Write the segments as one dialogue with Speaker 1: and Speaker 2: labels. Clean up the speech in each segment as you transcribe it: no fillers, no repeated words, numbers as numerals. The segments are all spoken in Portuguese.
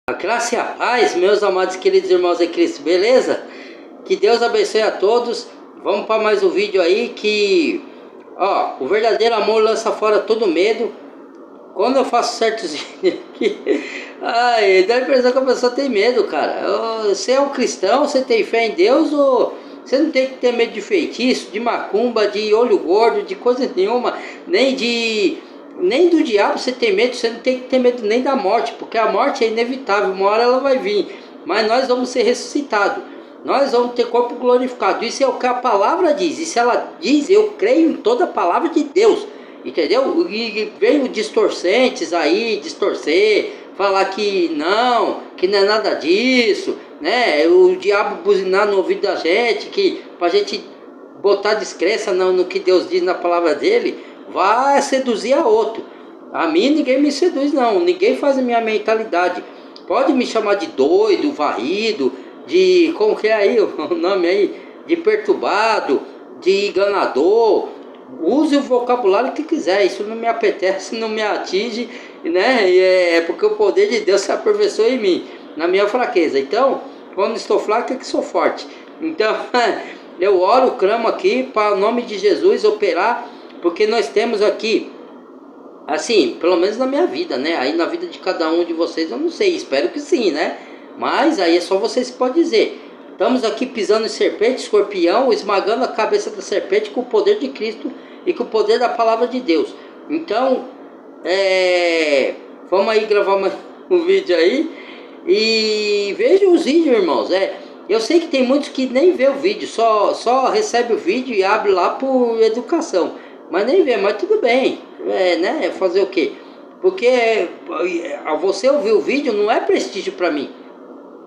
Speaker 1: A graça e a paz, meus amados queridos irmãos em Cristo, beleza? Que Deus abençoe a todos. Vamos para mais um vídeo aí que... o verdadeiro amor lança fora todo medo. Quando eu faço certos vídeos aqui, dá a impressão que a pessoa tem medo, cara. Você é um cristão, você tem fé em Deus, ou você não tem que ter medo de feitiço, de macumba, de olho gordo, de coisa nenhuma, nem do diabo você tem medo. Você não tem que ter medo nem da morte, porque a morte é inevitável, uma hora ela vai vir, mas nós vamos ser ressuscitados, nós vamos ter corpo glorificado. Isso é o que a palavra diz, e se ela diz, eu creio em toda a palavra de Deus, entendeu? E veio distorcentes aí, distorcer, falar que não é nada disso, né? O diabo buzinar no ouvido da gente, que pra gente botar descrença no que Deus diz na palavra dele, vai seduzir a outro. A mim ninguém me seduz não, ninguém faz a minha mentalidade. Pode me chamar de doido, varrido, de, como que é aí o nome aí, de perturbado, de enganador. Use o vocabulário que quiser, isso não me apetece, não me atinge, né? É porque o poder de Deus se aperfeiçoa em mim, na minha fraqueza. Então, quando estou fraco é que sou forte. Então, eu oro, clamo aqui para o nome de Jesus operar, porque nós temos aqui, assim, pelo menos na minha vida, né? Aí na vida de cada um de vocês eu não sei, espero que sim, né? Mas aí é só vocês que podem dizer. Estamos aqui pisando em serpente, escorpião, esmagando a cabeça da serpente com o poder de Cristo e com o poder da palavra de Deus. Então, vamos aí gravar mais um vídeo aí. E vejam os vídeos, irmãos. Eu sei que tem muitos que nem vê o vídeo, só recebe o vídeo e abre lá por educação. Mas nem vê, mas tudo bem, né? Fazer o quê? Porque você ouvir o vídeo não é prestígio para mim.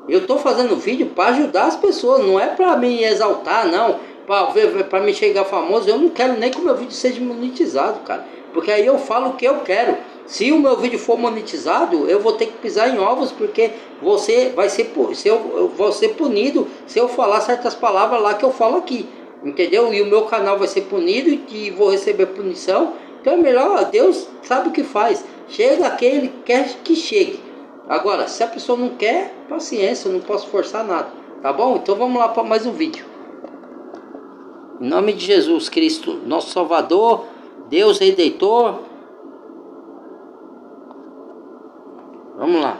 Speaker 1: Eu estou fazendo vídeo para ajudar as pessoas, não é para me exaltar, não, para me chegar famoso. Eu não quero nem que o meu vídeo seja monetizado, cara, porque aí eu falo o que eu quero. Se o meu vídeo for monetizado, eu vou ter que pisar em ovos, porque você vai ser, eu vou ser punido se eu falar certas palavras lá que eu falo aqui, entendeu? E o meu canal vai ser punido e vou receber punição. Então é melhor, Deus sabe o que faz. Chega aquele que quer que chegue. Agora, se a pessoa não quer, paciência, eu não posso forçar nada, tá bom? Então vamos lá para mais um vídeo. Em nome de Jesus Cristo, nosso Salvador, Deus Redentor. Vamos lá.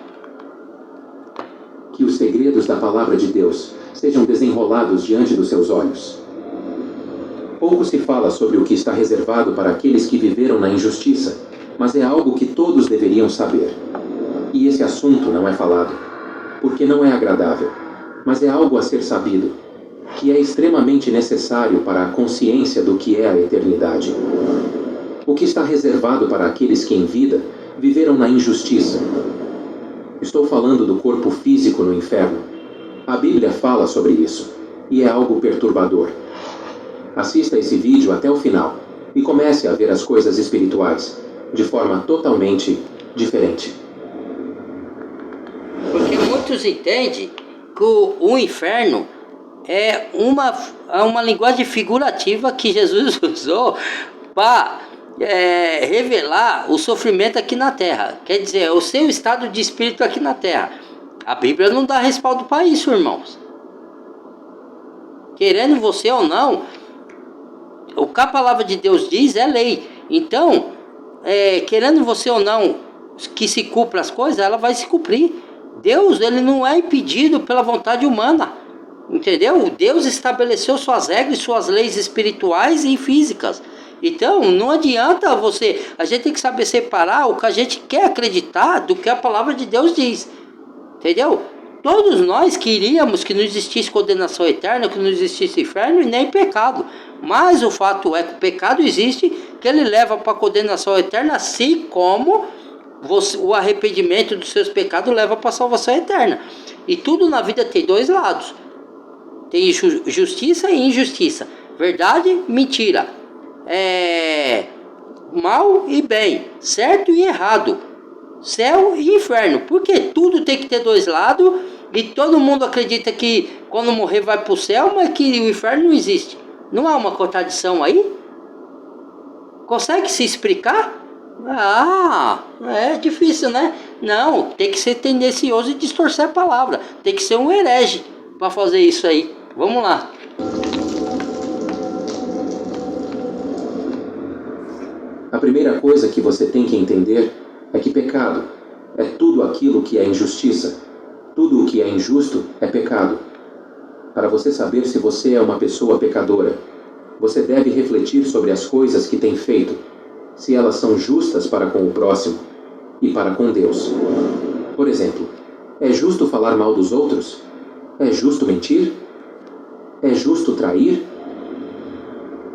Speaker 2: Que os segredos da palavra de Deus sejam desenrolados diante dos seus olhos. Pouco se fala sobre o que está reservado para aqueles que viveram na injustiça, mas é algo que todos deveriam saber. E esse assunto não é falado, porque não é agradável, mas é algo a ser sabido, que é extremamente necessário para a consciência do que é a eternidade. O que está reservado para aqueles que em vida viveram na injustiça. Estou falando do corpo físico no inferno. A Bíblia fala sobre isso, e é algo perturbador. Assista esse vídeo até o final, e comece a ver as coisas espirituais, de forma totalmente diferente.
Speaker 1: Porque muitos entendem que o inferno é uma linguagem figurativa que Jesus usou para revelar o sofrimento aqui na terra. Quer dizer, o seu estado de espírito aqui na terra. A Bíblia não dá respaldo para isso, irmãos. Querendo você ou não, o que a palavra de Deus diz é lei. Então, querendo você ou não que se cumpra as coisas, ela vai se cumprir. Deus, ele não é impedido pela vontade humana, entendeu? Deus estabeleceu suas regras, suas leis espirituais e físicas. Então, não adianta a gente tem que saber separar o que a gente quer acreditar do que a palavra de Deus diz, entendeu? Todos nós queríamos que não existisse condenação eterna, que não existisse inferno e nem pecado. Mas o fato é que o pecado existe, que ele leva para a condenação eterna, assim como o arrependimento dos seus pecados leva para a salvação eterna. E tudo na vida tem dois lados. Tem justiça e injustiça. Verdade, mentira. Mal e bem. Certo e errado. Céu e inferno. Porque tudo tem que ter dois lados. E todo mundo acredita que quando morrer vai para o céu, mas que o inferno não existe. Não há uma contradição aí? Consegue se explicar? É difícil, né? Não, tem que ser tendencioso e distorcer a palavra. Tem que ser um herege para fazer isso aí. Vamos lá.
Speaker 2: A primeira coisa que você tem que entender é que pecado é tudo aquilo que é injustiça. Tudo o que é injusto é pecado. Para você saber se você é uma pessoa pecadora, você deve refletir sobre as coisas que tem feito, se elas são justas para com o próximo e para com Deus. Por exemplo, é justo falar mal dos outros? É justo mentir? É justo trair?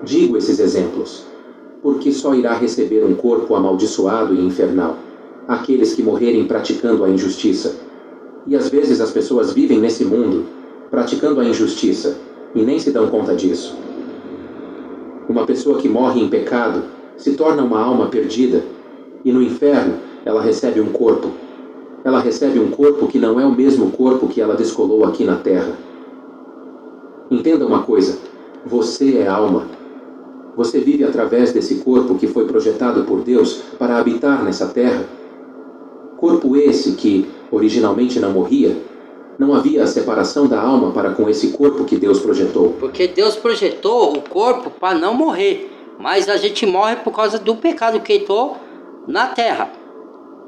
Speaker 2: Digo esses exemplos, porque só irá receber um corpo amaldiçoado e infernal aqueles que morrerem praticando a injustiça. E às vezes as pessoas vivem nesse mundo praticando a injustiça e nem se dão conta disso. Uma pessoa que morre em pecado se torna uma alma perdida e no inferno ela recebe um corpo. Ela recebe um corpo que não é o mesmo corpo que ela descolou aqui na terra. Entenda uma coisa, você é alma. Você vive através desse corpo que foi projetado por Deus para habitar nessa terra. Corpo esse que originalmente não morria. Não havia a separação da alma para com esse corpo que Deus projetou.
Speaker 1: Porque Deus projetou o corpo para não morrer. Mas a gente morre por causa do pecado que entrou na terra.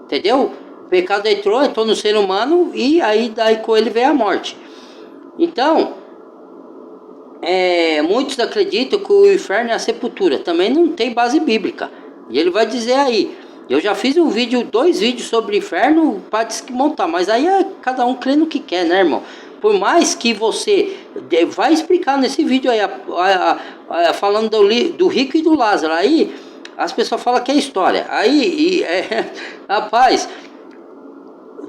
Speaker 1: Entendeu? O pecado entrou no ser humano e aí daí com ele veio a morte. Então, muitos acreditam que o inferno é a sepultura. Também não tem base bíblica. E ele vai dizer aí. Eu já fiz dois vídeos sobre o inferno para desmontar, mas aí é cada um crê no que quer, né, irmão? Por mais que você vai explicar nesse vídeo aí, falando do rico e do Lázaro, aí as pessoas falam que é história. Aí, rapaz,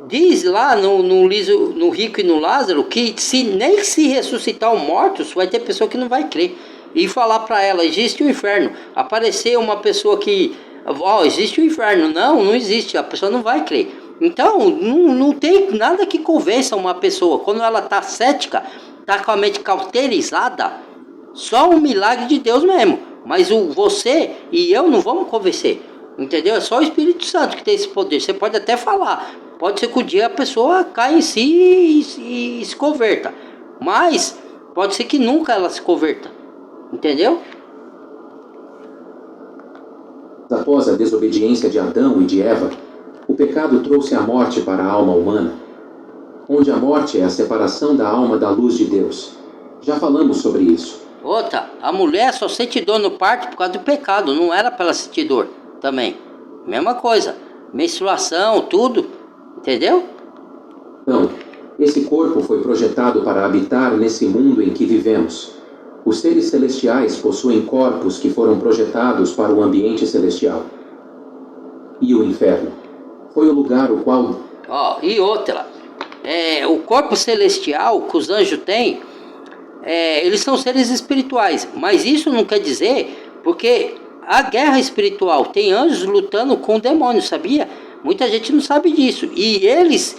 Speaker 1: diz lá no rico e no Lázaro que nem se ressuscitar os mortos, vai ter pessoa que não vai crer. E falar para ela, existe o inferno. Aparecer uma pessoa que... existe o inferno. Não existe, a pessoa não vai crer. Então, não tem nada que convença uma pessoa. Quando ela está cética, está com a mente cauterizada, só um milagre de Deus mesmo. Mas você e eu não vamos convencer. Entendeu? É só o Espírito Santo que tem esse poder. Você pode até falar. Pode ser que um dia a pessoa caia em si e se converta. Mas pode ser que nunca ela se converta. Entendeu?
Speaker 2: Após a desobediência de Adão e de Eva, o pecado trouxe a morte para a alma humana, onde a morte é a separação da alma da luz de Deus. Já falamos sobre isso.
Speaker 1: Outra, a mulher só sente dor no parto por causa do pecado, não era para ela sentir dor também. Mesma coisa, menstruação, tudo, entendeu?
Speaker 2: Então, esse corpo foi projetado para habitar nesse mundo em que vivemos. Os seres celestiais possuem corpos que foram projetados para o ambiente celestial. E o inferno foi o lugar o qual...
Speaker 1: E outra, o corpo celestial que os anjos têm, eles são seres espirituais. Mas isso não quer dizer, porque a guerra espiritual tem anjos lutando com demônios, sabia? Muita gente não sabe disso. E eles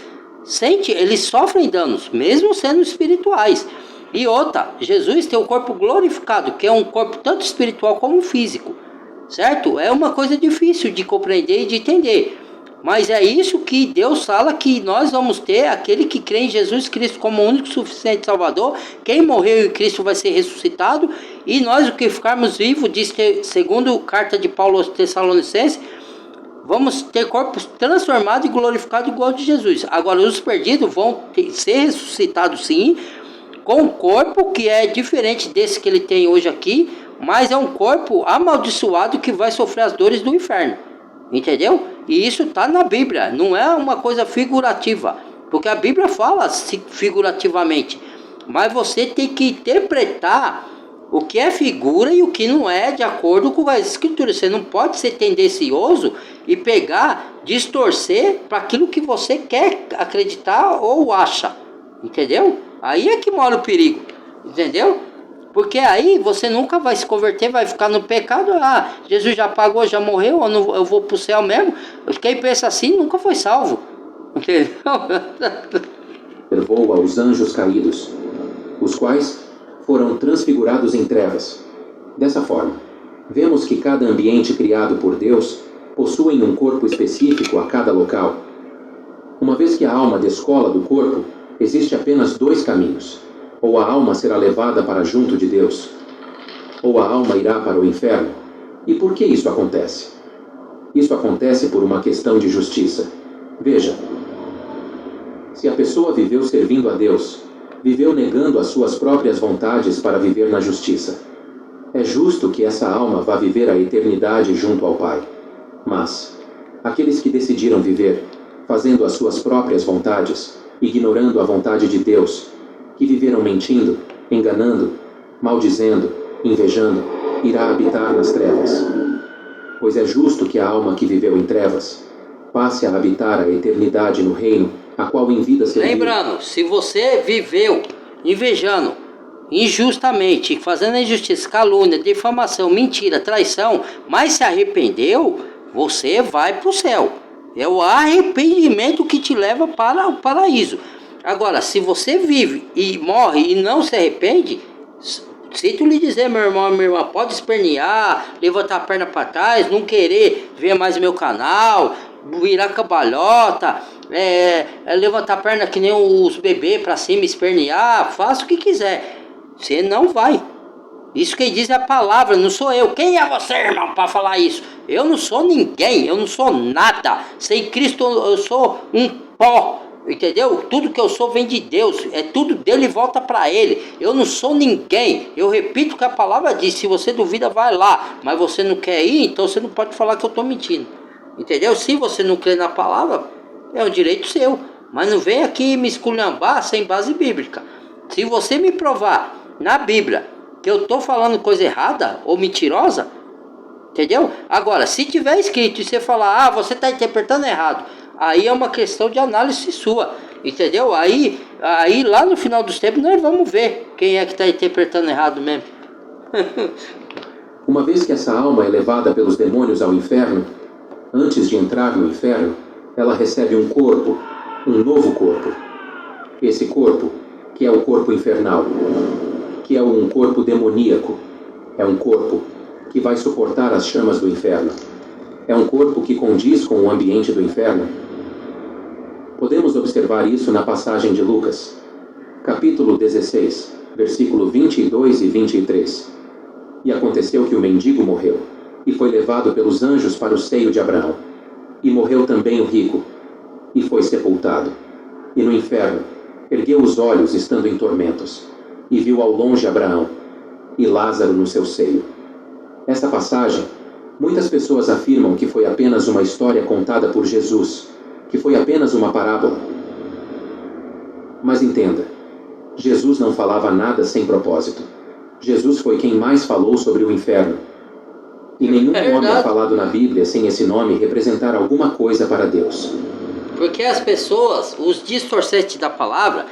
Speaker 1: sofrem danos, mesmo sendo espirituais. E outra, Jesus tem um corpo glorificado, que é um corpo tanto espiritual como físico, certo? É uma coisa difícil de compreender e de entender, mas é isso que Deus fala, que nós vamos ter aquele que crê em Jesus Cristo como o único suficiente Salvador. Quem morreu em Cristo vai ser ressuscitado, e nós, o que ficarmos vivos, diz que, segundo carta de Paulo aos Tessalonicenses, vamos ter corpos transformados e glorificados igual ao de Jesus. Agora, os perdidos vão ser ressuscitados sim, com um corpo que é diferente desse que ele tem hoje aqui, mas é um corpo amaldiçoado que vai sofrer as dores do inferno. Entendeu? E isso está na Bíblia, não é uma coisa figurativa, porque a Bíblia fala figurativamente, mas você tem que interpretar o que é figura e o que não é, de acordo com as escrituras. Você não pode ser tendencioso e pegar, distorcer para aquilo que você quer acreditar ou acha. Entendeu? Aí é que mora o perigo, entendeu? Porque aí você nunca vai se converter, vai ficar no pecado. Jesus já pagou, já morreu, eu vou para o céu mesmo. Quem pensa assim nunca foi salvo, entendeu?
Speaker 2: Levou aos anjos caídos, os quais foram transfigurados em trevas. Dessa forma, vemos que cada ambiente criado por Deus possui um corpo específico a cada local. vez que a alma descola do corpo, existe apenas dois caminhos. Ou a alma será levada para junto de Deus, ou a alma irá para o inferno. E por que isso acontece? Isso acontece por uma questão de justiça. Veja, se a pessoa viveu servindo a Deus, viveu negando as suas próprias vontades para viver na justiça, é justo que essa alma vá viver a eternidade junto ao Pai. Mas aqueles que decidiram viver, fazendo as suas próprias vontades, ignorando a vontade de Deus, que viveram mentindo, enganando, maldizendo, invejando, irá habitar nas trevas. Pois é justo que a alma que viveu em trevas passe a habitar a eternidade no reino, a qual em vida serviu.
Speaker 1: Lembrando, se você viveu invejando injustamente, fazendo injustiça, calúnia, difamação, mentira, traição, mas se arrependeu, você vai para o céu. É o arrependimento que te leva para o paraíso. Agora, se você vive e morre e não se arrepende, sinto lhe dizer, meu irmão, minha irmã, pode espernear, levantar a perna para trás, não querer ver mais meu canal, virar cambalhota, levantar a perna que nem os bebês para cima, espernear, faça o que quiser. Você não vai. Isso quem diz é a palavra, não sou eu. Quem é você, irmão, para falar isso? Eu não sou ninguém, eu não sou nada. Sem Cristo eu sou um pó. Entendeu? Tudo que eu sou vem de Deus. É tudo dele e volta para ele. Eu não sou ninguém. Eu repito o que a palavra diz. Se você duvida, vai lá. Mas você não quer ir, então você não pode falar que eu estou mentindo. Entendeu? Se você não crê na palavra, é um direito seu. Mas não vem aqui me esculhambar sem base bíblica. Se você me provar na Bíblia que eu estou falando coisa errada ou mentirosa, entendeu? Agora, se tiver escrito e você falar, você está interpretando errado, aí é uma questão de análise sua, entendeu? Aí lá no final dos tempos nós vamos ver quem é que está interpretando errado mesmo.
Speaker 2: Uma vez que essa alma é levada pelos demônios ao inferno, antes de entrar no inferno, ela recebe um corpo, um novo corpo. Esse corpo, que é o corpo infernal, que é um corpo demoníaco, é um corpo que vai suportar as chamas do inferno. É um corpo que condiz com o ambiente do inferno. Podemos observar isso na passagem de Lucas, capítulo 16, versículo 22 e 23. E aconteceu que o mendigo morreu, e foi levado pelos anjos para o seio de Abraão. E morreu também o rico, e foi sepultado. E no inferno, ergueu os olhos estando em tormentos, e viu ao longe Abraão, e Lázaro no seu seio. Essa passagem, muitas pessoas afirmam que foi apenas uma história contada por Jesus, que foi apenas uma parábola. Mas entenda, Jesus não falava nada sem propósito. Jesus foi quem mais falou sobre o inferno. E nenhum nome é falado na Bíblia sem esse nome representar alguma coisa para Deus.
Speaker 1: Porque as pessoas, os distorcentes da palavra,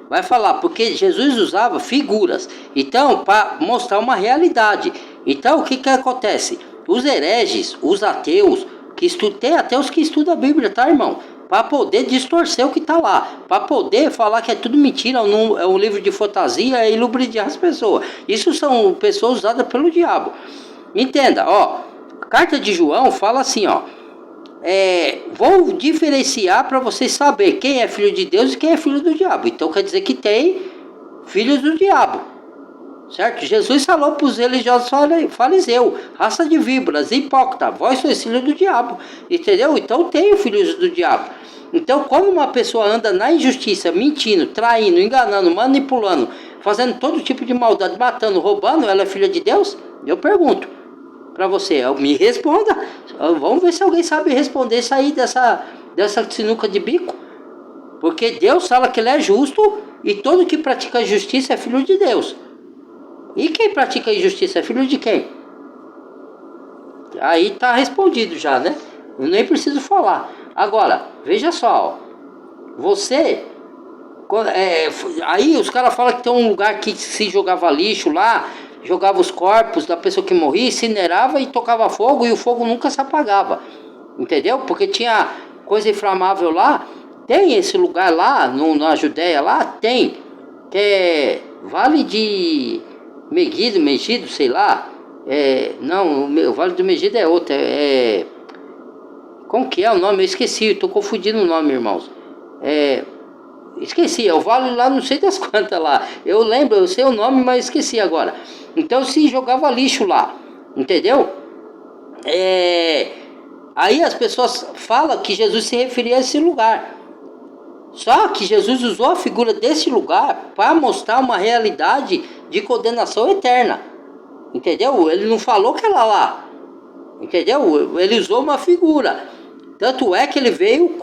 Speaker 1: vai falar, porque Jesus usava figuras, então, para mostrar uma realidade. Então, o que acontece? Os hereges, os ateus, tem ateus que estudam a Bíblia, tá, irmão? Para poder distorcer o que está lá, para poder falar que é tudo mentira, é um livro de fantasia e lubrificar as pessoas. Isso são pessoas usadas pelo diabo. Entenda, a carta de João fala assim, vou diferenciar para vocês saber quem é filho de Deus e quem é filho do diabo. Então quer dizer que tem filhos do diabo, certo? Jesus falou para os religiosos fariseus, raça de víboras, hipócrita, vós sois filhos do diabo, entendeu? Então tem filhos do diabo. Então quando uma pessoa anda na injustiça, mentindo, traindo, enganando, manipulando, fazendo todo tipo de maldade, matando, roubando, ela é filha de Deus? Eu pergunto para você, me responda. Vamos ver se alguém sabe responder isso aí dessa sinuca de bico. Porque Deus fala que ele é justo e todo que pratica justiça é filho de Deus. E quem pratica injustiça é filho de quem? Aí tá respondido já, né? Eu nem preciso falar. Agora, veja só, você... aí os caras falam que tem um lugar que se jogava lixo lá, jogava os corpos da pessoa que morria, incinerava e tocava fogo, e o fogo nunca se apagava, entendeu? Porque tinha coisa inflamável lá. Tem esse lugar lá, na Judéia lá, tem, que é Vale de Megido, sei lá, não, o Vale do Megido é outro, como que é o nome? Eu esqueci, estou confundindo o nome, irmãos. Esqueci, é o vale lá, não sei das quantas lá. Eu lembro, eu sei o nome, mas esqueci agora. Então se jogava lixo lá, entendeu? Aí as pessoas falam que Jesus se referia a esse lugar. Só que Jesus usou a figura desse lugar para mostrar uma realidade de condenação eterna. Entendeu? Ele não falou que era lá. Entendeu? Ele usou uma figura. Tanto é que ele veio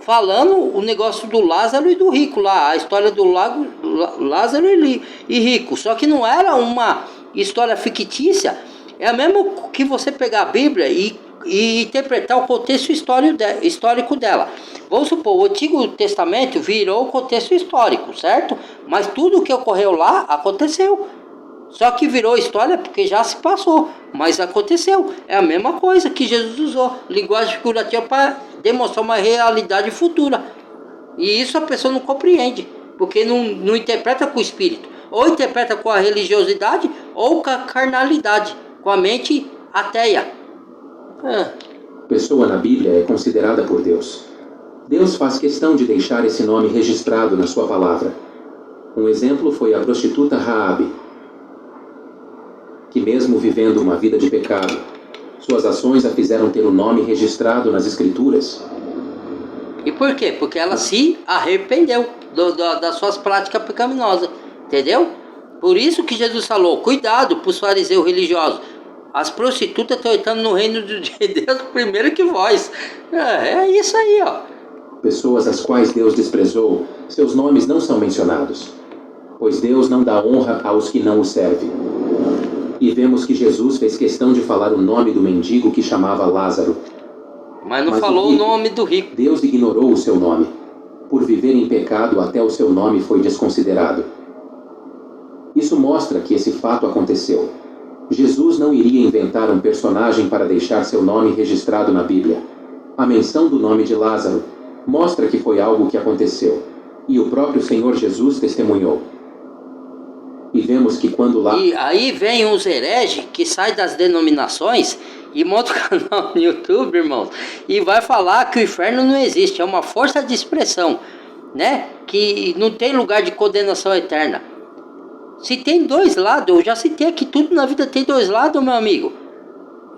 Speaker 1: falando o negócio do Lázaro e do rico lá. A história do Lázaro e rico. Só que não era uma história fictícia. É mesmo que você pegar a Bíblia e interpretar o contexto histórico dela. Vamos supor, o Antigo Testamento virou o contexto histórico, certo? Mas tudo o que ocorreu lá aconteceu. Só que virou história porque já se passou, mas aconteceu. É a mesma coisa que Jesus usou, linguagem figurativa para demonstrar uma realidade futura. E isso a pessoa não compreende, porque não interpreta com o espírito. Ou interpreta com a religiosidade ou com a carnalidade, com a mente ateia.
Speaker 2: Pessoa na Bíblia é considerada por Deus. Deus faz questão de deixar esse nome registrado na sua palavra. Um exemplo foi a prostituta Raabe, que mesmo vivendo uma vida de pecado, suas ações a fizeram ter o nome registrado nas Escrituras.
Speaker 1: E por quê? Porque ela se arrependeu das suas práticas pecaminosas, entendeu? Por isso que Jesus falou, cuidado para os fariseus religiosos. As prostitutas estão entrando no reino de Deus primeiro que vós. É isso aí, ó.
Speaker 2: Pessoas às quais Deus desprezou, seus nomes não são mencionados, pois Deus não dá honra aos que não o servem. E vemos que Jesus fez questão de falar o nome do mendigo que chamava Lázaro.
Speaker 1: Mas não falou o nome do rico.
Speaker 2: Deus ignorou o seu nome. Por viver em pecado, até o seu nome foi desconsiderado. Isso mostra que esse fato aconteceu. Jesus não iria inventar um personagem para deixar seu nome registrado na Bíblia. A menção do nome de Lázaro mostra que foi algo que aconteceu. E o próprio Senhor Jesus testemunhou. E vemos que quando lá...
Speaker 1: E aí vem uns hereges que saem das denominações e montam um canal no YouTube, irmãos, e vai falar que o inferno não existe, é uma força de expressão, né? Que não tem lugar de condenação eterna. Se tem dois lados, eu já citei aqui, tudo na vida tem dois lados, meu amigo.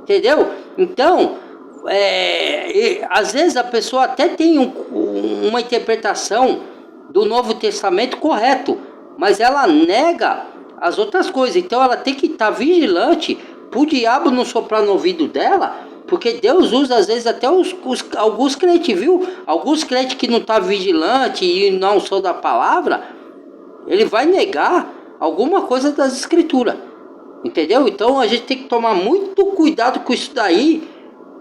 Speaker 1: Entendeu? Então, às vezes a pessoa até tem uma interpretação do Novo Testamento correto, mas ela nega as outras coisas. Então ela tem que estar vigilante para o diabo não soprar no ouvido dela, porque Deus usa às vezes até alguns crentes, viu? Alguns crentes que não estão vigilantes e não são da palavra, ele vai negar alguma coisa das escrituras. Entendeu? Então a gente tem que tomar muito cuidado com isso daí,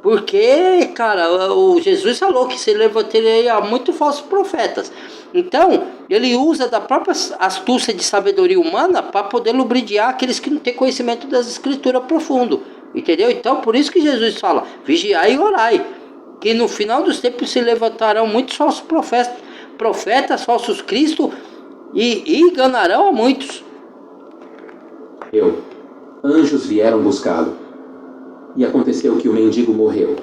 Speaker 1: porque, cara, o Jesus falou que se levantaria muito falsos profetas. Então, ele usa da própria astúcia de sabedoria humana para poder lubridiar aqueles que não têm conhecimento das escrituras profundo. Entendeu? Então, por isso que Jesus fala, vigiai e orai, que no final dos tempos se levantarão muitos falsos profetas, falsos cristos, e enganarão a muitos.
Speaker 2: Anjos vieram buscá-lo. E aconteceu que o mendigo morreu,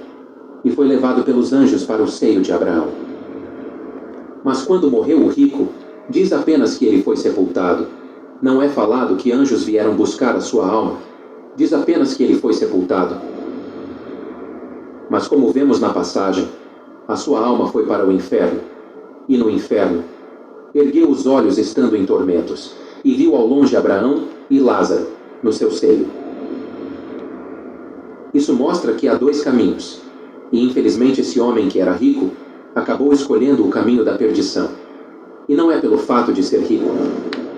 Speaker 2: e foi levado pelos anjos para o seio de Abraão. Mas quando morreu o rico, diz apenas que ele foi sepultado. Não é falado que anjos vieram buscar a sua alma. Diz apenas que ele foi sepultado. Mas como vemos na passagem, a sua alma foi para o inferno, e no inferno, ergueu os olhos estando em tormentos, e viu ao longe Abraão e Lázaro, no seu seio. Isso mostra que há dois caminhos, e infelizmente esse homem que era rico, acabou escolhendo o caminho da perdição. E não é pelo fato de ser rico.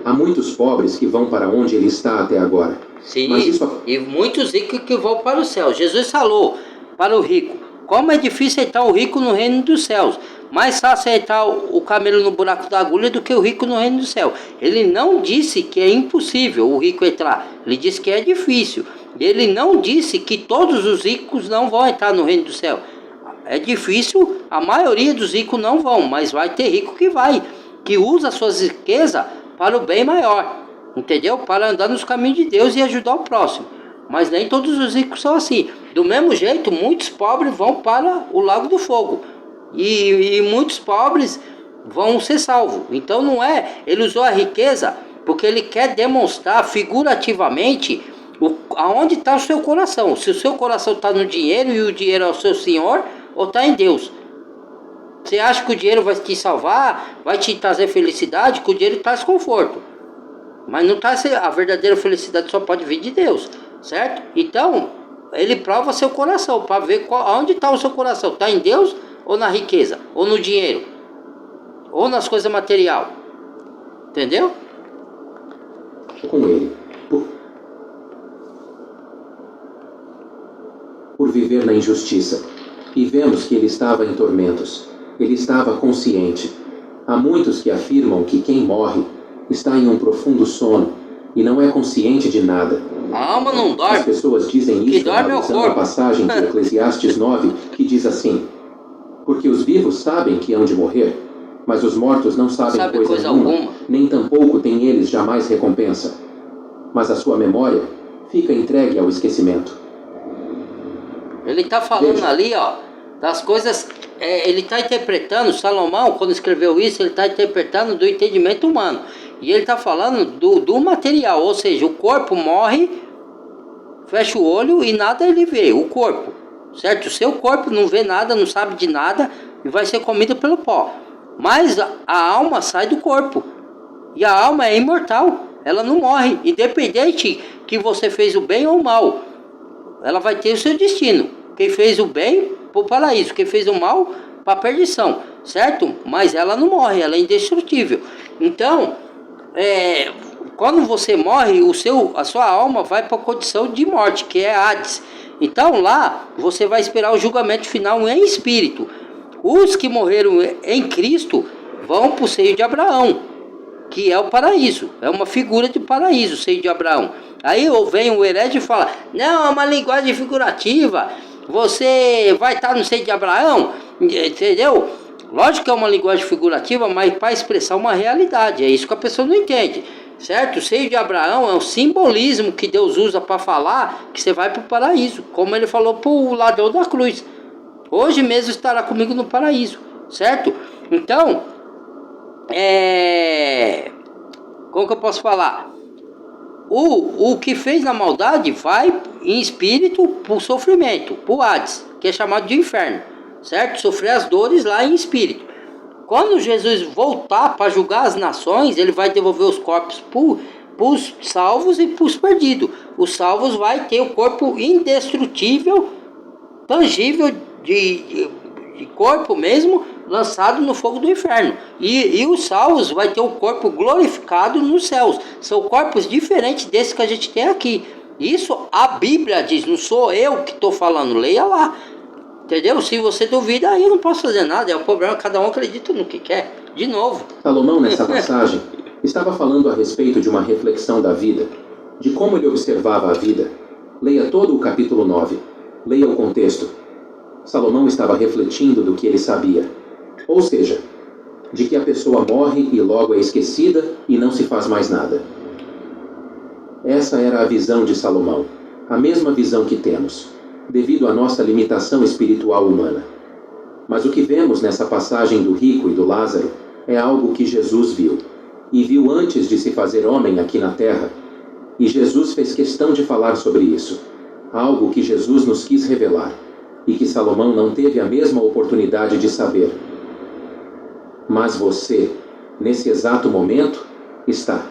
Speaker 2: Há muitos pobres que vão para onde ele está até agora.
Speaker 1: Sim, e muitos ricos que vão para o céu. Jesus falou para o rico, como é difícil entrar o rico no reino dos céus. Mais fácil entrar o camelo no buraco da agulha do que o rico no reino do céu. Ele não disse que é impossível o rico entrar. Ele disse que é difícil. Ele não disse que todos os ricos não vão entrar no reino do céu. É difícil, a maioria dos ricos não vão, mas vai ter rico que vai, que usa suas riquezas para o bem maior, entendeu? Para andar nos caminhos de Deus e ajudar o próximo. Mas nem todos os ricos são assim. Do mesmo jeito, muitos pobres vão para o lago do fogo. E muitos pobres vão ser salvos. Então não é, ele usou a riqueza porque ele quer demonstrar figurativamente aonde está o seu coração. Se o seu coração está no dinheiro e o dinheiro é o seu senhor, ou está em Deus. Você acha que o dinheiro vai te salvar, vai te trazer felicidade? Que o dinheiro traz conforto. Mas não traz, a verdadeira felicidade só pode vir de Deus, certo? Então, ele prova seu coração, para ver onde está o seu coração. Está em Deus ou na riqueza? Ou no dinheiro? Ou nas coisas materiais? Entendeu?
Speaker 2: Com ele. Por viver na injustiça. E vemos que ele estava em tormentos. Ele estava consciente. Há muitos que afirmam que quem morre está em um profundo sono e não é consciente de nada.
Speaker 1: A alma não dorme.
Speaker 2: As pessoas dizem isso analisando a passagem de Eclesiastes 9, que diz assim: porque os vivos sabem que hão de morrer, mas os mortos não sabem coisa alguma, nem tampouco têm eles jamais recompensa. Mas a sua memória fica entregue ao esquecimento.
Speaker 1: Ele está falando ali, ó, das coisas, ele está interpretando, Salomão, quando escreveu isso, ele está interpretando do entendimento humano. E ele está falando do material, ou seja, o corpo morre, fecha o olho e nada ele vê, o corpo, certo? O seu corpo não vê nada, não sabe de nada e vai ser comido pelo pó. Mas a alma sai do corpo e a alma é imortal, ela não morre, independente que você fez o bem ou o mal, ela vai ter o seu destino. Quem fez o bem para o paraíso, quem fez o mal para a perdição, certo? Mas ela não morre, ela é indestrutível. Então, quando você morre, a sua alma vai para a condição de morte, que é Hades. Então lá você vai esperar o julgamento final em espírito. Os que morreram em Cristo vão para o seio de Abraão, que é o paraíso, é uma figura de paraíso, o seio de Abraão. Aí vem o herege e fala: não, é uma linguagem figurativa, você vai estar no seio de Abraão, entendeu? Lógico que é uma linguagem figurativa, mas para expressar uma realidade, é isso que a pessoa não entende, certo? O seio de Abraão é um simbolismo que Deus usa para falar que você vai para o paraíso, como ele falou para o ladrão da cruz: hoje mesmo estará comigo no paraíso, certo? Então, como que eu posso falar? O que fez na maldade vai em espírito para o sofrimento, para o Hades, que é chamado de inferno, certo? Sofrer as dores lá em espírito. Quando Jesus voltar para julgar as nações, ele vai devolver os corpos para os salvos e para os perdidos. Os salvos vai ter o corpo indestrutível, tangível de corpo mesmo, lançado no fogo do inferno. E os salvos vai ter o corpo glorificado nos céus. São corpos diferentes desses que a gente tem aqui. Isso a Bíblia diz, não sou eu que estou falando, leia lá. Entendeu? Se você duvida, aí eu não posso fazer nada. É o problema, cada um acredita no que quer. De novo.
Speaker 2: Salomão, nessa passagem, estava falando a respeito de uma reflexão da vida, de como ele observava a vida. Leia todo o capítulo 9. Leia o contexto. Salomão estava refletindo do que ele sabia. Ou seja, de que a pessoa morre e logo é esquecida e não se faz mais nada. Essa era a visão de Salomão, a mesma visão que temos, devido à nossa limitação espiritual humana. Mas o que vemos nessa passagem do rico e do Lázaro é algo que Jesus viu, e viu antes de se fazer homem aqui na terra, e Jesus fez questão de falar sobre isso, algo que Jesus nos quis revelar, e que Salomão não teve a mesma oportunidade de saber. Mas você, nesse exato momento, está.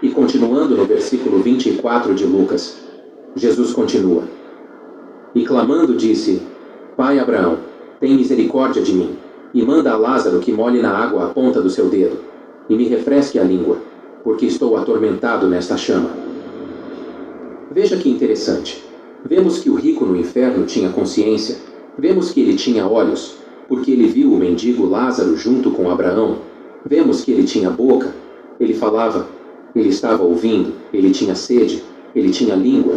Speaker 2: E continuando no versículo 24 de Lucas, Jesus continua: e clamando disse: Pai Abraão, tem misericórdia de mim, e manda a Lázaro que molhe na água a ponta do seu dedo, e me refresque a língua, porque estou atormentado nesta chama. Veja que interessante. Vemos que o rico no inferno tinha consciência, vemos que ele tinha olhos, porque ele viu o mendigo Lázaro junto com Abraão, vemos que ele tinha boca, ele falava, ele estava ouvindo, ele tinha sede, ele tinha língua,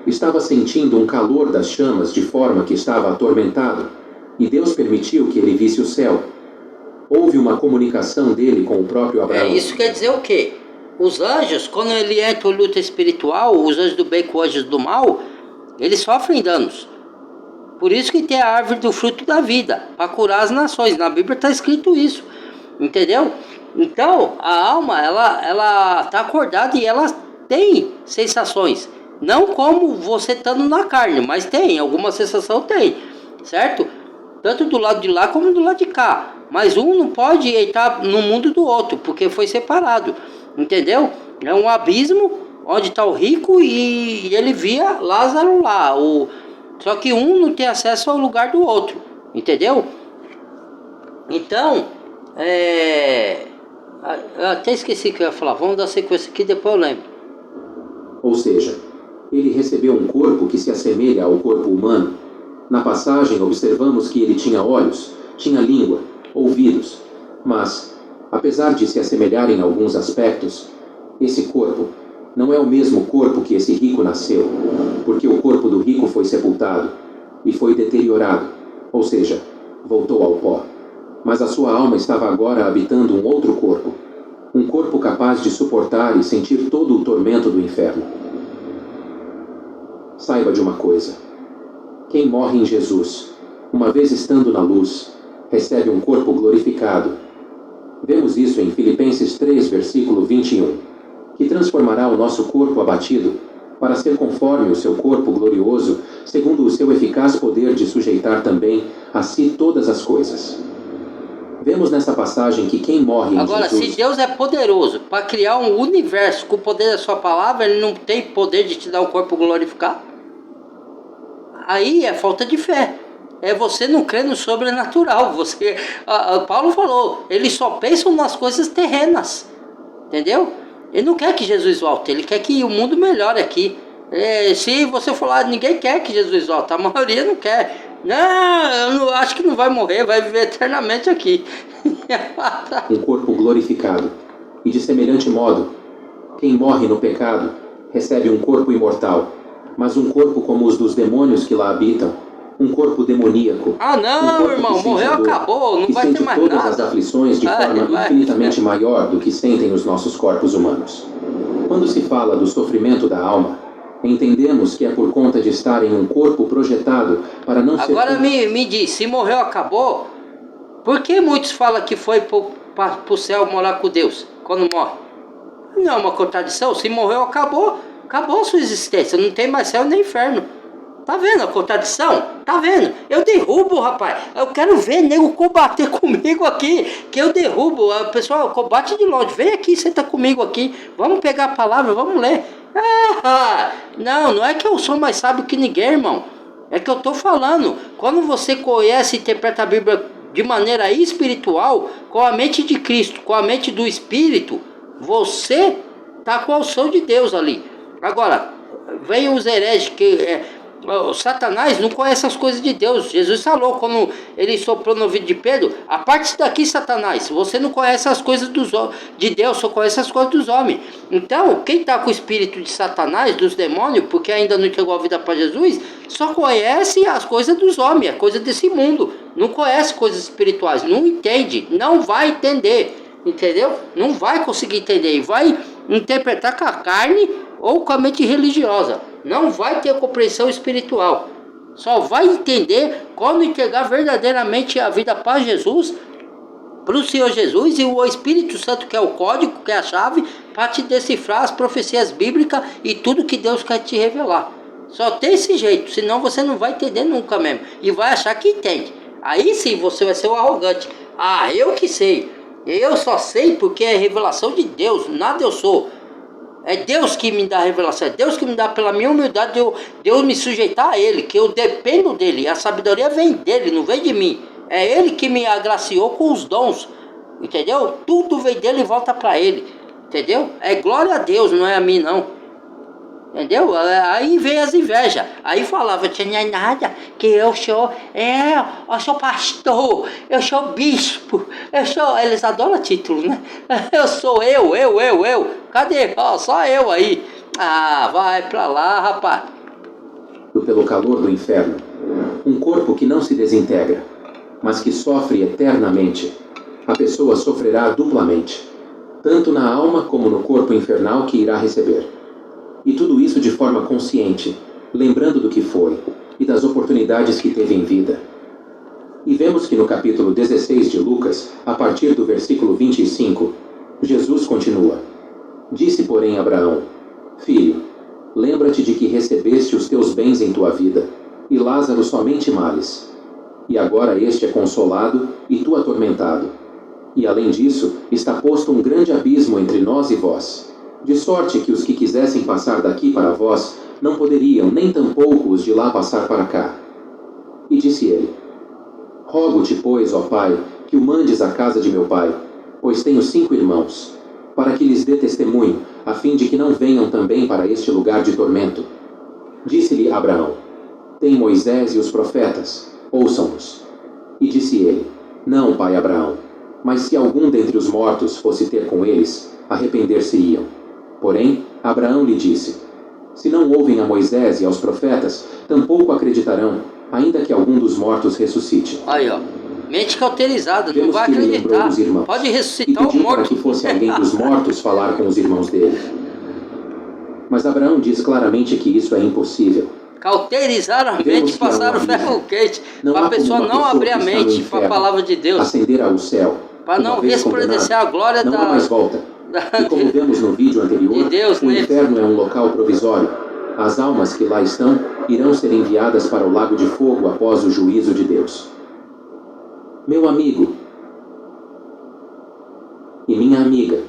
Speaker 2: estava sentindo um calor das chamas de forma que estava atormentado, e Deus permitiu que ele visse o céu. Houve uma comunicação dele com o próprio Abraão.
Speaker 1: Isso quer dizer o quê? Os anjos, quando ele entra em luta espiritual, os anjos do bem com os anjos do mal, eles sofrem danos. Por isso que tem a árvore do fruto da vida, para curar as nações. Na Bíblia está escrito isso, entendeu? Então, a alma, ela está acordada e ela tem sensações. Não como você estando na carne, mas tem, alguma sensação tem, certo? Tanto do lado de lá como do lado de cá. Mas um não pode estar no mundo do outro, porque foi separado, entendeu? É um abismo onde está o rico e ele via Lázaro lá. Só que um não tem acesso ao lugar do outro, entendeu? Então, eu até esqueci o que eu ia falar. Vamos dar sequência aqui, depois eu lembro.
Speaker 2: Ou seja, ele recebeu um corpo que se assemelha ao corpo humano. Na passagem, observamos que ele tinha olhos, tinha língua, ouvidos, mas, apesar de se assemelhar em alguns aspectos, esse corpo não é o mesmo corpo que esse rico nasceu, porque o corpo do rico foi sepultado e foi deteriorado, ou seja, voltou ao pó. Mas a sua alma estava agora habitando um outro corpo, um corpo capaz de suportar e sentir todo o tormento do inferno. Saiba de uma coisa: quem morre em Jesus, uma vez estando na luz, recebe um corpo glorificado. Vemos isso em Filipenses 3, versículo 21, que transformará o nosso corpo abatido para ser conforme o seu corpo glorioso, segundo o seu eficaz poder de sujeitar também a si todas as coisas. Vemos nessa passagem que quem morre em
Speaker 1: Agora,
Speaker 2: Jesus...
Speaker 1: se Deus é poderoso para criar um universo com o poder da sua palavra, ele não tem poder de te dar um corpo glorificado? Aí é falta de fé. É você não crer no sobrenatural. Paulo falou, eles só pensam nas coisas terrenas. Entendeu? Ele não quer que Jesus volte, ele quer que o mundo melhore aqui. Se você falar, ninguém quer que Jesus volte, a maioria não quer. Não, eu não, acho que não vai morrer, vai viver eternamente aqui.
Speaker 2: Um corpo glorificado. E de semelhante modo, quem morre no pecado recebe um corpo imortal, mas um corpo como os dos demônios que lá habitam, um corpo demoníaco.
Speaker 1: Ah não, irmão, morreu, acabou, não vai ter mais nada.
Speaker 2: Todas as aflições de forma infinitamente maior do que sentem os nossos corpos humanos. Quando se fala do sofrimento da alma, entendemos que é por conta de estar em um corpo projetado para não ser...
Speaker 1: Agora me diz, se morreu, acabou, por que muitos falam que foi pro céu morar com Deus, quando morre? Não é uma contradição, se morreu, acabou a sua existência, não tem mais céu nem inferno. Tá vendo a contradição? Tá vendo? Eu derrubo, rapaz. Eu quero ver nego combater comigo aqui, que eu derrubo. Pessoal, combate de longe. Vem aqui, senta comigo aqui. Vamos pegar a palavra, vamos ler. Não é que eu sou mais sábio que ninguém, irmão. É que eu tô falando. Quando você conhece e interpreta a Bíblia de maneira espiritual, com a mente de Cristo, com a mente do Espírito, você tá com a unção de Deus ali. Agora, vem os hereges que... O Satanás não conhece as coisas de Deus. Jesus falou quando ele soprou no ouvido de Pedro: aparte daqui, Satanás, você não conhece as coisas de Deus, só conhece as coisas dos homens. Então, quem está com o espírito de Satanás, dos demônios, porque ainda não entregou a vida para Jesus, só conhece as coisas dos homens, a coisa desse mundo. Não conhece coisas espirituais, não entende, não vai entender, entendeu? Não vai conseguir entender e vai interpretar com a carne ou com a mente religiosa. Não vai ter compreensão espiritual. Só vai entender quando entregar verdadeiramente a vida para Jesus, para o Senhor Jesus, e o Espírito Santo, que é o código, que é a chave, para te decifrar as profecias bíblicas e tudo que Deus quer te revelar. Só tem esse jeito, senão você não vai entender nunca mesmo. E vai achar que entende. Aí sim você vai ser o arrogante. Eu que sei. Eu só sei porque é revelação de Deus, nada eu sou. É Deus que me dá a revelação, é Deus que me dá, pela minha humildade, de eu me sujeitar a Ele, que eu dependo dEle. A sabedoria vem dEle, não vem de mim. É Ele que me agraciou com os dons, entendeu? Tudo vem dEle e volta para Ele, entendeu? É glória a Deus, não é a mim não. Entendeu? Aí vem as invejas. Aí falava, tinha nada, que eu sou pastor, eu sou bispo, eles adoram título, né? Eu sou eu. Cadê? Só eu aí. Vai pra lá, rapaz.
Speaker 2: Pelo calor do inferno, um corpo que não se desintegra, mas que sofre eternamente. A pessoa sofrerá duplamente, tanto na alma como no corpo infernal que irá receber. E tudo isso de forma consciente, lembrando do que foi, e das oportunidades que teve em vida. E vemos que no capítulo 16 de Lucas, a partir do versículo 25, Jesus continua: Disse, porém, Abraão: Filho, lembra-te de que recebeste os teus bens em tua vida, e Lázaro somente males. E agora este é consolado, e tu atormentado. E além disso, está posto um grande abismo entre nós e vós, de sorte que os que quisessem passar daqui para vós, não poderiam, nem tampouco os de lá passar para cá. E disse ele: Rogo-te, pois, ó Pai, que o mandes à casa de meu pai, pois tenho 5 irmãos, para que lhes dê testemunho, a fim de que não venham também para este lugar de tormento. Disse-lhe Abraão: Tem Moisés e os profetas, ouçam-nos. E disse ele: Não, pai Abraão, mas se algum dentre os mortos fosse ter com eles, arrepender-se-iam. Porém, Abraão lhe disse: Se não ouvem a Moisés e aos profetas, tampouco acreditarão, ainda que algum dos mortos ressuscite.
Speaker 1: Aí, ó. Mente cauterizada, não
Speaker 2: Vemos
Speaker 1: vai
Speaker 2: que ele lembrou
Speaker 1: acreditar.
Speaker 2: dos irmãos
Speaker 1: Pode
Speaker 2: e
Speaker 1: ressuscitar o
Speaker 2: pediu para
Speaker 1: morto.
Speaker 2: que fosse alguém dos mortos falar com os irmãos dele. Mas Abraão diz claramente que isso é impossível.
Speaker 1: Cauterizaram a
Speaker 2: Vemos
Speaker 1: mente,
Speaker 2: que há
Speaker 1: passaram
Speaker 2: um
Speaker 1: ferro
Speaker 2: abismo.
Speaker 1: quente,
Speaker 2: Não
Speaker 1: para
Speaker 2: há
Speaker 1: a pessoa
Speaker 2: como uma
Speaker 1: não
Speaker 2: pessoa
Speaker 1: abrir
Speaker 2: que
Speaker 1: a
Speaker 2: está no
Speaker 1: mente para a
Speaker 2: inferno
Speaker 1: palavra de Deus,
Speaker 2: ascender ao céu,
Speaker 1: para
Speaker 2: uma
Speaker 1: não
Speaker 2: vez
Speaker 1: resplandecer a
Speaker 2: condenado,
Speaker 1: glória
Speaker 2: não há mais volta. E como vemos no vídeo anterior,
Speaker 1: de Deus
Speaker 2: o
Speaker 1: neles.
Speaker 2: inferno é um local provisório. As almas que lá estão irão ser enviadas para o lago de fogo após o juízo de Deus. Meu amigo e minha amiga,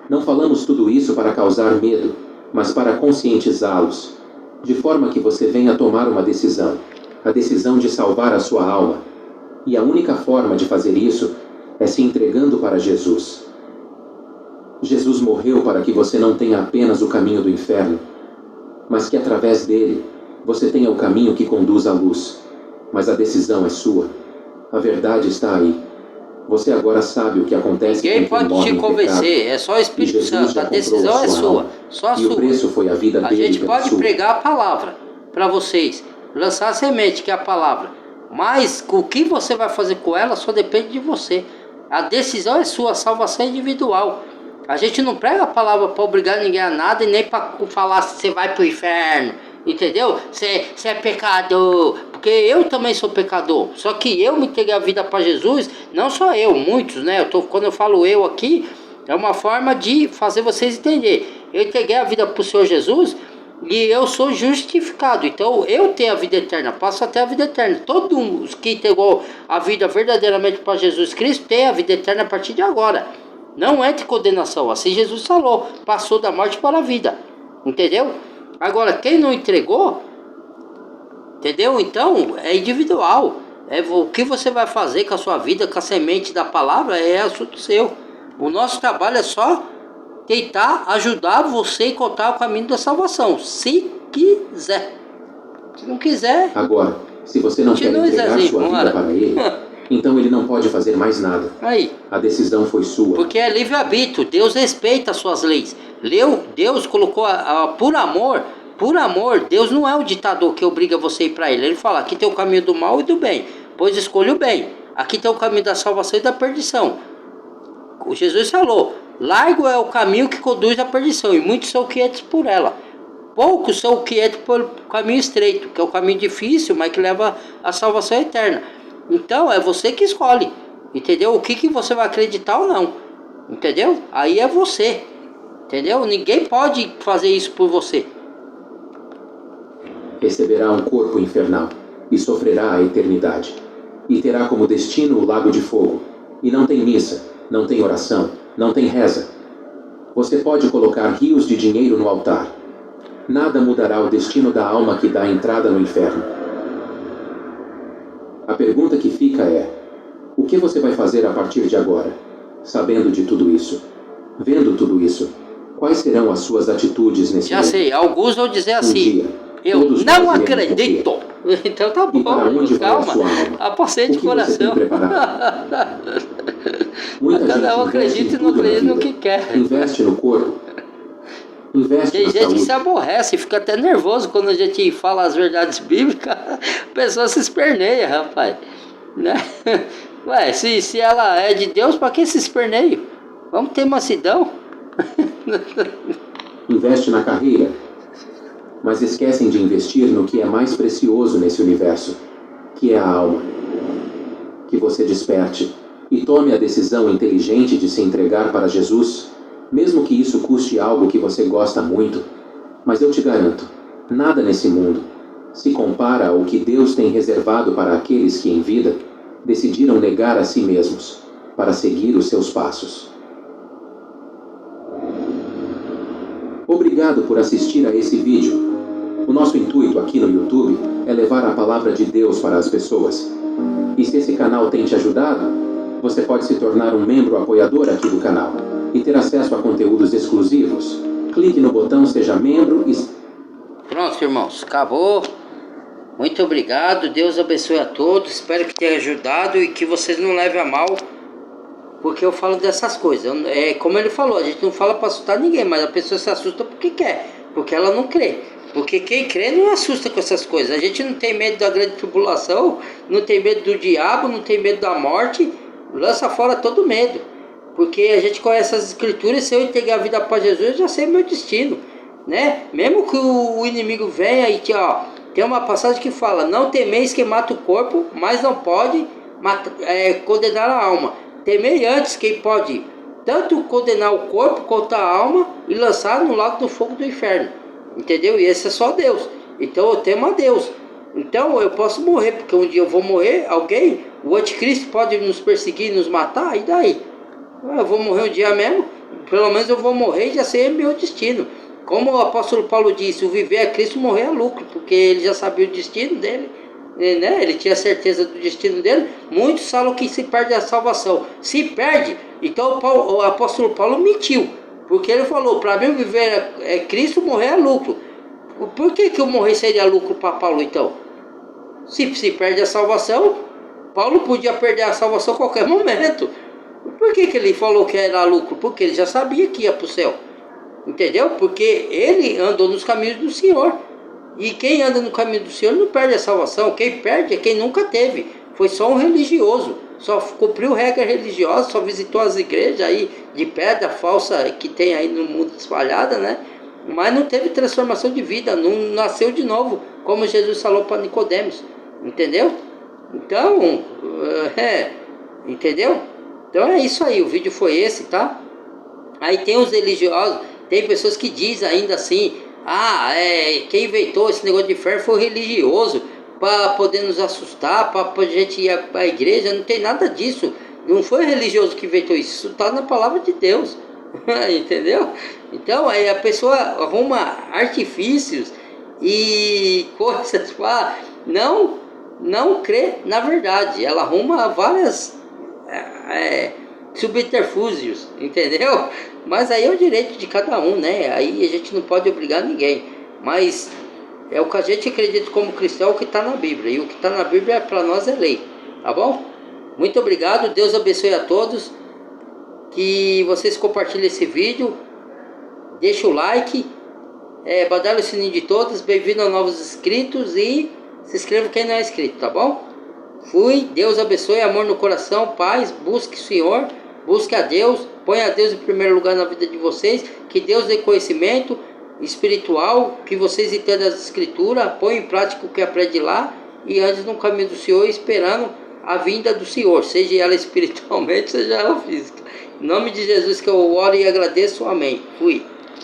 Speaker 2: não falamos tudo isso para causar medo, mas para conscientizá-los, de forma que você venha tomar uma decisão, a decisão de salvar a sua alma. E a única forma de fazer isso é se entregando para Jesus. Jesus morreu para que você não tenha apenas o caminho do inferno, mas que através dele você tenha o caminho que conduz à luz. Mas a decisão é sua. A verdade está aí. Você agora sabe o que acontece
Speaker 1: Ninguém
Speaker 2: com quem
Speaker 1: pode
Speaker 2: morre
Speaker 1: te
Speaker 2: em
Speaker 1: convencer,
Speaker 2: pecado.
Speaker 1: é só o
Speaker 2: E
Speaker 1: Espírito
Speaker 2: Jesus
Speaker 1: Santo,
Speaker 2: já
Speaker 1: a
Speaker 2: comprou
Speaker 1: decisão é
Speaker 2: sua
Speaker 1: sua,
Speaker 2: alma.
Speaker 1: só a
Speaker 2: E o
Speaker 1: sua.
Speaker 2: preço foi a vida
Speaker 1: A
Speaker 2: dele
Speaker 1: gente
Speaker 2: pela
Speaker 1: pode
Speaker 2: sua.
Speaker 1: pregar a palavra para vocês, lançar a semente, que é a palavra, mas o que você vai fazer com ela só depende de você. A decisão é sua, a salvação é individual. A gente não prega a palavra para obrigar ninguém a nada e nem para falar se você vai para o inferno, entendeu? Você é pecador, porque eu também sou pecador, só que eu me entreguei a vida para Jesus, não só eu, muitos, né? Quando eu falo eu aqui, é uma forma de fazer vocês entenderem. Eu entreguei a vida para o Senhor Jesus e eu sou justificado, então eu tenho a vida eterna, passo até a vida eterna. Todos que entregou a vida verdadeiramente para Jesus Cristo tem a vida eterna a partir de agora. Não é de condenação, assim Jesus falou, passou da morte para a vida, entendeu? Agora, quem não entregou, entendeu? Então, é individual. É o que você vai fazer com a sua vida, com a semente da palavra, é assunto seu. O nosso trabalho é só tentar ajudar você a encontrar o caminho da salvação, se quiser. Se não quiser...
Speaker 2: Agora, se você não quer entregar sua vida para ele, então ele não pode fazer mais nada.
Speaker 1: Aí.
Speaker 2: A decisão foi sua.
Speaker 1: Porque é livre-arbítrio, Deus respeita as suas leis. Deus colocou por amor, Deus não é o ditador que obriga você a ir para ele. Ele fala, aqui tem o caminho do mal e do bem, pois escolha o bem. Aqui tem o caminho da salvação e da perdição. O Jesus falou, largo é o caminho que conduz à perdição, e muitos são quietos por ela. Poucos são quietos pelo caminho estreito, que é o caminho difícil, mas que leva à salvação eterna. Então é você que escolhe, entendeu? O que você vai acreditar ou não, entendeu? Aí é você, entendeu? Ninguém pode fazer isso por você.
Speaker 2: Receberá um corpo infernal e sofrerá a eternidade. E terá como destino o lago de fogo. E não tem missa, não tem oração, não tem reza. Você pode colocar rios de dinheiro no altar. Nada mudará o destino da alma que dá entrada no inferno. A pergunta que fica é: o que você vai fazer a partir de agora? Sabendo de tudo isso, vendo tudo isso, quais serão as suas atitudes nesse
Speaker 1: Já
Speaker 2: momento?
Speaker 1: sei, alguns vão dizer assim,
Speaker 2: dia,
Speaker 1: eu
Speaker 2: todos
Speaker 1: não
Speaker 2: nós iremos
Speaker 1: acredito. Então tá
Speaker 2: E para
Speaker 1: bom,
Speaker 2: onde vai a
Speaker 1: calma,
Speaker 2: sua alma?
Speaker 1: apacente
Speaker 2: O
Speaker 1: o
Speaker 2: que você tem
Speaker 1: coração.
Speaker 2: preparado? Muita gente
Speaker 1: Cada um
Speaker 2: investe
Speaker 1: acredita
Speaker 2: em
Speaker 1: e não
Speaker 2: tudo na
Speaker 1: acredita no
Speaker 2: vida.
Speaker 1: que quer.
Speaker 2: Investe no corpo. Investe
Speaker 1: Tem
Speaker 2: na
Speaker 1: gente que
Speaker 2: saúde.
Speaker 1: se aborrece, fica até nervoso quando a gente fala as verdades bíblicas. A pessoa se esperneia, rapaz, né? Ué, se ela é de Deus, para que esse esperneio? Vamos ter mansidão.
Speaker 2: Investe na carreira. mas esquecem de investir no que é mais precioso nesse universo, que é a alma. Que você desperte e tome a decisão inteligente de se entregar para Jesus, mesmo que isso custe algo que você gosta muito. Mas eu te garanto, nada nesse mundo se compara ao que Deus tem reservado para aqueles que, em vida, decidiram negar a si mesmos para seguir os seus passos. Obrigado por assistir a esse vídeo. O nosso intuito aqui no YouTube é levar a palavra de Deus para as pessoas. E se esse canal tem te ajudado, você pode se tornar um membro apoiador aqui do canal e ter acesso a conteúdos exclusivos. Clique no botão Seja Membro e...
Speaker 1: Pronto, irmãos, acabou. Muito obrigado, Deus abençoe a todos. Espero que tenha ajudado e que vocês não levem a mal, porque eu falo dessas coisas. É como ele falou, a gente não fala para assustar ninguém, mas a pessoa se assusta porque quer, porque ela não crê. Porque quem crê não assusta com essas coisas. A gente não tem medo da grande tribulação, não tem medo do diabo, não tem medo da morte. Lança fora todo medo. Porque a gente conhece as escrituras, se eu entregar a vida para Jesus, eu já sei o meu destino, né? Mesmo que o inimigo venha e tem uma passagem que fala: não temeis quem mata o corpo, mas não pode condenar a alma. Temei antes quem pode tanto condenar o corpo quanto a alma e lançar no lago do fogo do inferno. Entendeu? E esse é só Deus. Então eu temo a Deus. Então eu posso morrer, porque um dia eu vou morrer. O anticristo pode nos perseguir, nos matar, e daí? Eu vou morrer um dia mesmo. Pelo menos eu vou morrer e já sei o meu destino. Como o apóstolo Paulo disse, o viver é Cristo, morrer é lucro, porque ele já sabia o destino dele, né? Ele tinha certeza do destino dele. Muitos falam que se perde a salvação. Se perde, então o apóstolo Paulo mentiu, porque ele falou: para mim viver é Cristo, morrer é lucro. Por que o morrer seria lucro para Paulo então? Se perde a salvação, Paulo podia perder a salvação a qualquer momento. Por que ele falou que era lucro? Porque ele já sabia que ia para o céu. Entendeu? Porque ele andou nos caminhos do Senhor. E quem anda no caminho do Senhor não perde a salvação. Quem perde é quem nunca teve. Foi só um religioso. Só cumpriu regra religiosa, só visitou as igrejas aí de pedra falsa que tem aí no mundo espalhada, né? Mas não teve transformação de vida, não nasceu de novo, como Jesus falou para Nicodemos. Entendeu? Então, entendeu? Então é isso aí, o vídeo foi esse, tá? Aí tem os religiosos, tem pessoas que dizem ainda assim: quem inventou esse negócio de inferno foi o religioso, para poder nos assustar, para a gente ir para a igreja. Não tem nada disso. Não foi o religioso que inventou isso. Isso está na palavra de Deus. Entendeu? Então aí a pessoa arruma artifícios e coisas para não crer na verdade. Ela arruma várias subterfúgios, entendeu? Mas aí é o direito de cada um, né? Aí a gente não pode obrigar ninguém. Mas é o que a gente acredita como cristão, o que está na Bíblia. E o que está na Bíblia para nós é lei. Tá bom? Muito obrigado. Deus abençoe a todos. Que vocês compartilhem esse vídeo. Deixa o like. Badalha o sininho de todos. Bem-vindo a novos inscritos. E se inscreva quem não é inscrito, tá bom? Fui. Deus abençoe. Amor no coração. Paz. Busque o Senhor. Busque a Deus. Ponha a Deus em primeiro lugar na vida de vocês. Que Deus dê conhecimento espiritual, que vocês entendam as escrituras, põem em prática o que aprende lá e andem no caminho do Senhor, esperando a vinda do Senhor, seja ela espiritualmente, seja ela física. Em nome de Jesus que eu oro e agradeço. Amém. Fui.